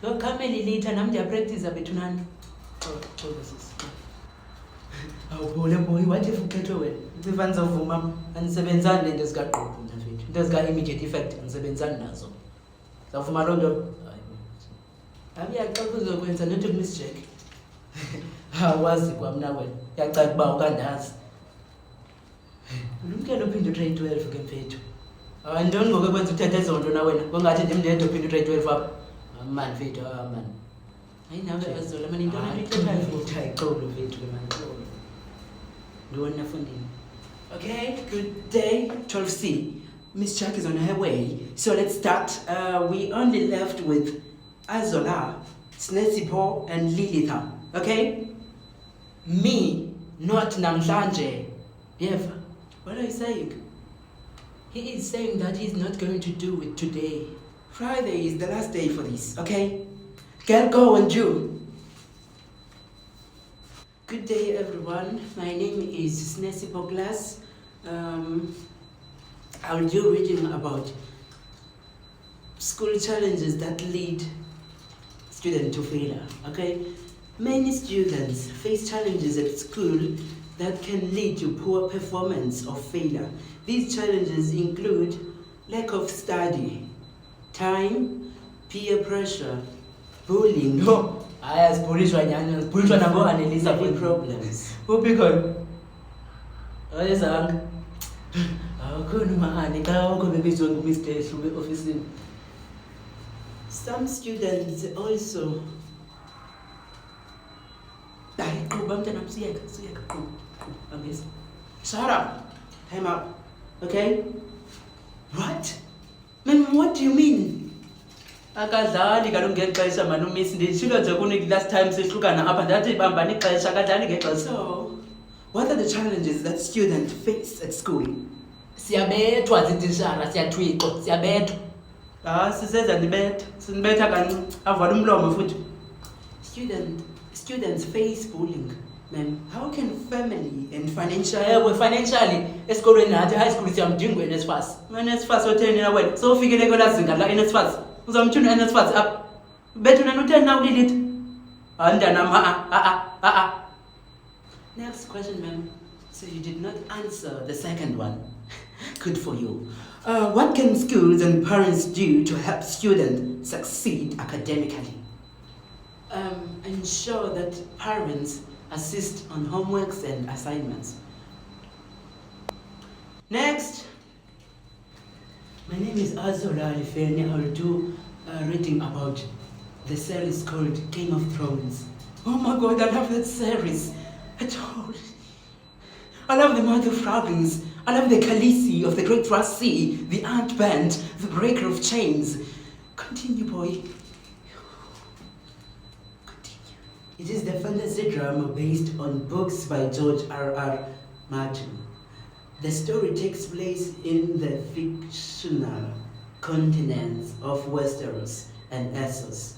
Lo kameli later nam ndiyapractice bethunani. Oh, sis. Awuphole boy, what if ukhethwe wena? Sifana sovuma anisebenzani lento ezikaqoqo mfethu. Into ezika immediate effect anisebenzani nazo. Sawufuma loo nto. Abiyaxoxa uzokwenza not to Miss Jack. Hawazi kwamna wena. Yacaca uba ukandazi. Ulumkelo uphinde utrade 12 ke mfethu. Andoni ngoku kwenza uthethe ezonto na wena. Kongathi ndim ndedwa uphinde utrade 12 apha. Man mfethu, man. Hayi nawe azola mani into nakuthethayo futhi ayixolo mfethu ke mani. Ndona fundini. Okay, good day, 12C. Miss Jack is on her way, so let's start. We only left with Azola, Snesipo, and Lilitha. Okay? Me, not Namhlanje. Yes. What are you saying? He is saying that he's not going to do it today. Friday is the last day for this, okay? Get going, Jew. Good day, everyone. My name is Snesipo Glass. I'll do reading about school challenges that lead students to failure, okay? Many students face challenges at school that can lead to poor performance or failure. These challenges include lack of study, time, peer pressure, bullying. No, I as police right now, police right now, and Elisa with problems. Who because? Oh, yes, I'm. Some students also. Shut up. Time up. Okay? What? Ma'am, what do you mean? Akadlali kaloku ngexesha mani umisi nditshilo nje kuni last time sihlukana apha ndathi bambani ixesha akadlali ngexesha. So, what are the challenges that students face at school? Siyabethwa zitishara, siyathwixwa, siyabethwa. Siseza ndibetha, sinibetha kancinci, avala umlomo futhi. Students face bullying. Ma'am, how can family and financially esikolweni nathi high school siyamdinga uNSFAS. uNSFAS otheni na wena? So ufikele kwela zinga la uNSFAS. Uzamthuna uNSFAS apha. Bethuna notheni na uLilith? Andanam Next question, ma'am. So you did not answer the second one. Good for you. What can schools and parents do to help students succeed academically? Ensure that parents assist on homeworks and assignments. Next. My name is Azola Alifeni. I'll do a reading about the series called Game of Thrones. Oh my God, I love that series. I love the Mother of Dragons. I love the Khaleesi of the Great Brass Sea, the Ant Band, the Breaker of Chains. Continue, boy. It is the fantasy drama based on books by George R.R. Martin. The story takes place in the fictional continents of Westeros and Essos,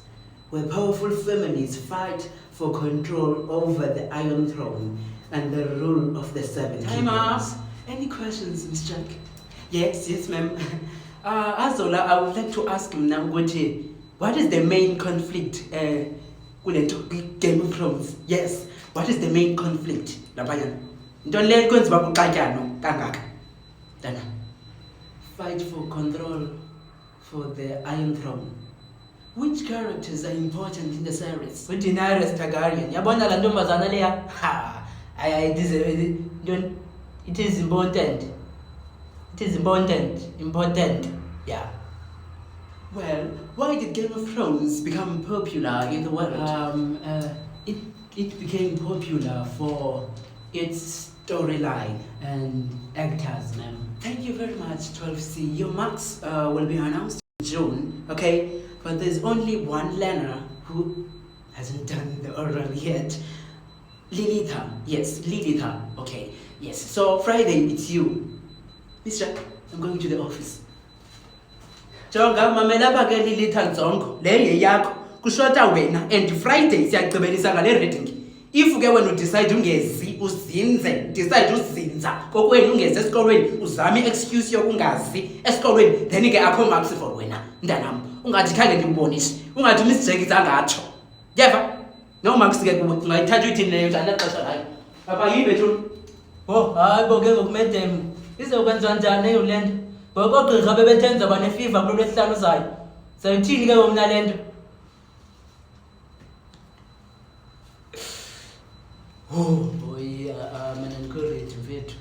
where powerful families fight for control over the Iron Throne and the rule of the Seven Kingdoms. Any questions, Miss Jack? Yes, ma'am. Azola, I would like to ask him now, what is the main conflict Game of Thrones? Yes, what is the main conflict? Fight for control for the Iron Throne. Which characters are important in the series? Daenerys Targaryen. Yabona la ntombazana leya? It is important. It is important. Yeah. Well, why did Game of Thrones become popular in the world? It became popular for its storyline and actors, ma'am. Thank you very much, 12C. Your marks will be announced in June, okay? But there's only one learner who hasn't done the oral yet. Lilitha. Yes, Lilitha. Okay. Yes. So Friday, it's you. Mr. I'm going to the office. Jonga mamela ba ke Lilitha Nzongo. Le yeyakho. Kushota wena and Friday siyagqibelisa ngale reading. If ke wena decide ungezi uzinze, decide uzinza kokwena ungeze esikolweni uzame excuse yokungazi esikolweni then ke akho marks for wena ndanam. ungathi khange ndikubonise, ungathi uMiss Jackie zangatsho. Yeva? Noma kusike kuwe ungayithatha uyithini leyo njani lexesha layo. Apha yibe thuna. Oh, hayi bo ke ngokumedem. Izokwenza njani eyo lento? Ngoba ogqirha bebethenza banefiva kulo lwesihlanu zayo. Sayithini ke ngomna lento? Oh boy, mina encourage mfethu.